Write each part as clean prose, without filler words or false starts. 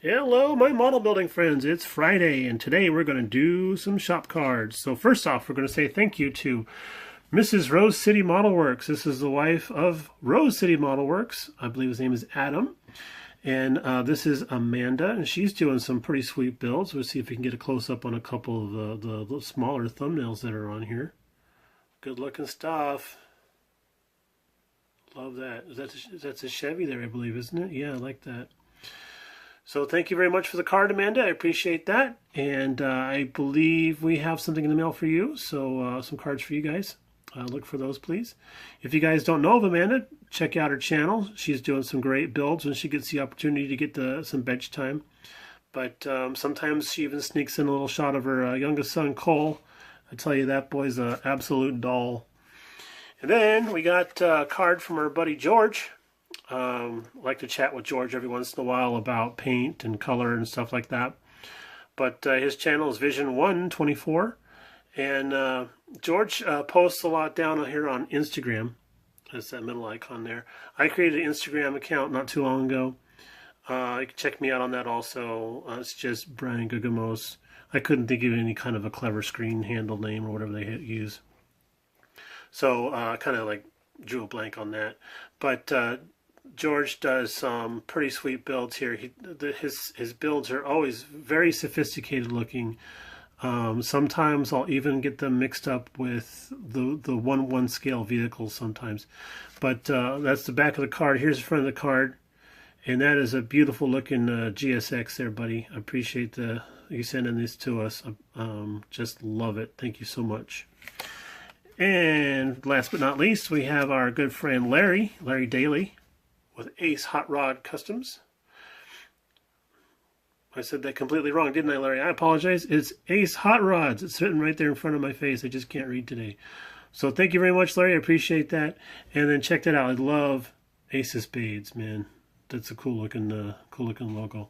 Hello, my model building friends. It's Friday, and today we're going to do some shop cards. So first off, we're going to say thank you to Mrs. Rose City Model Works. This is the wife of Rose City Model Works. I believe his name is Adam. And this is Amanda, and she's doing some pretty sweet builds. We'll see if we can get a close-up on a couple of the smaller thumbnails that are on here. Good looking stuff. Love that. That's a Chevy there, I believe, isn't it? Yeah, I like that. So thank you very much for the card, Amanda. I appreciate that. And I believe we have something in the mail for you. So some cards for you guys. Look for those, please. If you guys don't know of Amanda, check out her channel. She's doing some great builds when she gets the opportunity to get some bench time. But sometimes she even sneaks in a little shot of her youngest son, Cole. I tell you, that boy's an absolute doll. And then we got a card from our buddy George. Like to chat with George every once in a while about paint and color and stuff like that. But his channel is Vision 124. And George posts a lot down here on Instagram. That's that middle icon there. I created an Instagram account not too long ago. You can check me out on that also. It's just Brian Gugamos. I couldn't think of any kind of a clever screen handle name or whatever they use. So kind of like drew a blank on that. But George does some pretty sweet builds here. His builds are always very sophisticated looking. Sometimes I'll even get them mixed up with the 1/1 scale vehicles sometimes. But that's the back of the card. Here's the front of the card. And that is a beautiful looking GSX there, buddy. I appreciate you sending this to us. Just love it. Thank you so much. And last but not least, we have our good friend Larry Daley with Ace Hot Rod Customs. I said that completely wrong, didn't I, Larry? I apologize. It's Ace Hot Rods. It's sitting right there in front of my face. I just can't read today. So thank you very much, Larry. I appreciate that. And then check that out. I love Ace Spades, man. That's a cool looking logo.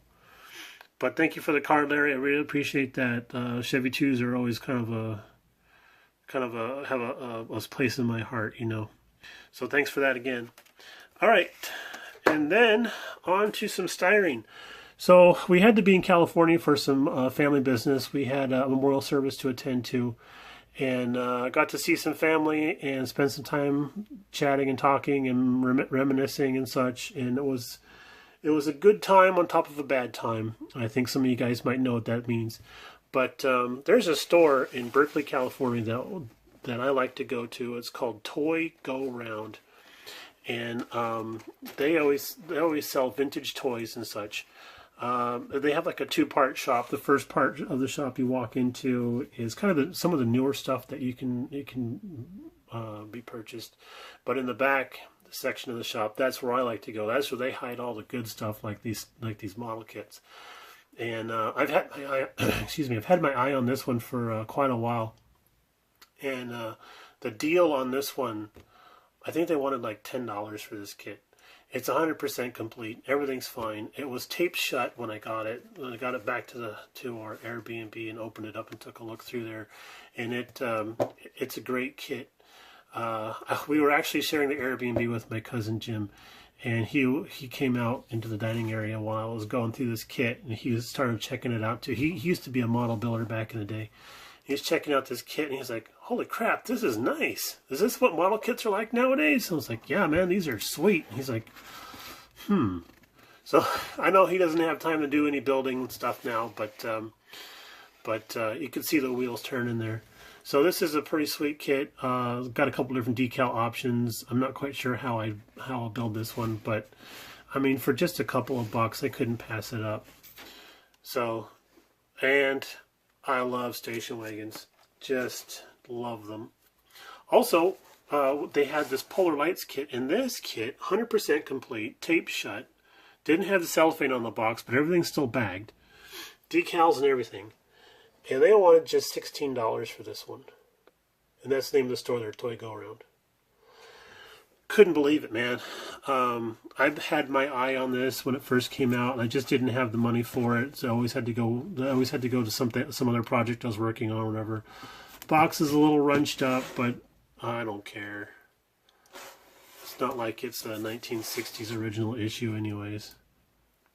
But thank you for the card, Larry. I really appreciate that. Chevy 2s are always have a place in my heart, you know. So thanks for that again. All right, and then on to some styrene. So we had to be in California for some family business. We had a memorial service to attend to, and got to see some family and spend some time chatting and talking and reminiscing and such. And it was a good time on top of a bad time. I think some of you guys might know what that means. But there's a store in Berkeley, California that I like to go to. It's called Toy Go Round. And they always sell vintage toys and such. They have like a two-part shop. The first part of the shop you walk into is kind of some of the newer stuff that you can be purchased. But in the back section of the shop, that's where I like to go. That's where they hide all the good stuff, like these model kits. And I've had my eye, I've had my eye on this one for quite a while. And the deal on this one, I think they wanted like $10 for this kit. It's 100% complete. Everything's fine. It was taped shut when I got it. When I got it back to our Airbnb and opened it up and took a look through there, and it's a great kit. We were actually sharing the Airbnb with my cousin Jim, and he came out into the dining area while I was going through this kit, and he started checking it out too. He used to be a model builder back in the day. He was checking out this kit, and he's like, holy crap, this is nice. Is this what model kits are like nowadays? I was like, yeah, man, these are sweet. And he's like, So I know he doesn't have time to do any building and stuff now, but you can see the wheels turning there. So this is a pretty sweet kit. Got a couple different decal options. I'm not quite sure how I'll build this one, but I mean, for just a couple of bucks, I couldn't pass it up. So, and I love station wagons. Just love them. Also, they had this Polar Lights kit. And this kit, 100% complete, taped shut. Didn't have the cellophane on the box, but everything's still bagged. Decals and everything. And they wanted just $16 for this one. And that's the name of the store there, Toy Go Around. Couldn't believe it, man. I've had my eye on this when it first came out, and I just didn't have the money for it. So I always had to go to some other project I was working on or whatever. Box is a little runched up, but I don't care. It's not like it's a 1960s original issue anyways.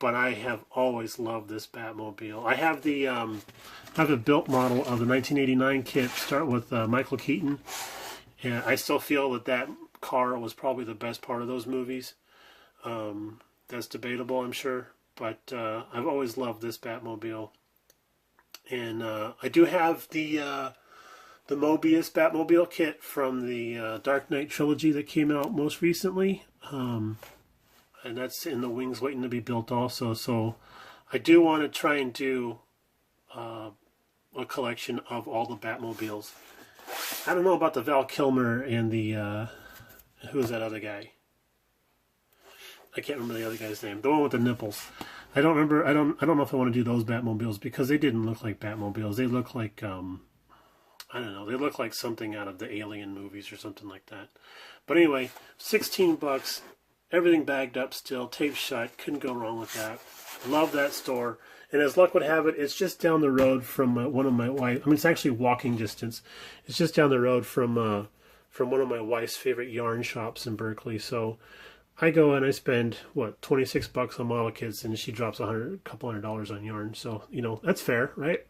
but I have always loved this Batmobile. I have the I have a built model of the 1989 kit, start with Michael Keaton. And I still feel that that car was probably the best part of those movies. That's debatable, I'm sure. But I've always loved this Batmobile. And I do have the Mobius Batmobile kit from the Dark Knight trilogy that came out most recently. And that's in the wings waiting to be built also. So I do want to try and do a collection of all the Batmobiles. I don't know about the Val Kilmer and the who is that other guy? I can't remember the other guy's name. The one with the nipples. I don't remember. I don't know if I want to do those Batmobiles because they didn't look like Batmobiles. They look like I don't know. They look like something out of the Alien movies or something like that. But anyway, $16. Everything bagged up still, taped shut. Couldn't go wrong with that. Love that store. And as luck would have it, it's just down the road from one of my wife. I mean, it's actually walking distance. It's just down the road from one of my wife's favorite yarn shops in Berkeley. So I go and I spend what, $26 on model kits, and she drops a couple $100 on yarn. So you know that's fair, right?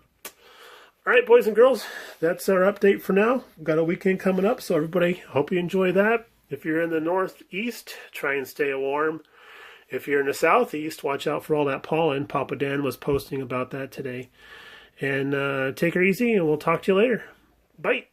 All right, boys and girls, that's our update for now. We've got a weekend coming up, so everybody, hope you enjoy that. If you're in the northeast, try and stay warm. If you're in the southeast, watch out for all that pollen. Papa Dan was posting about that today. And take her easy, and we'll talk to you later. Bye.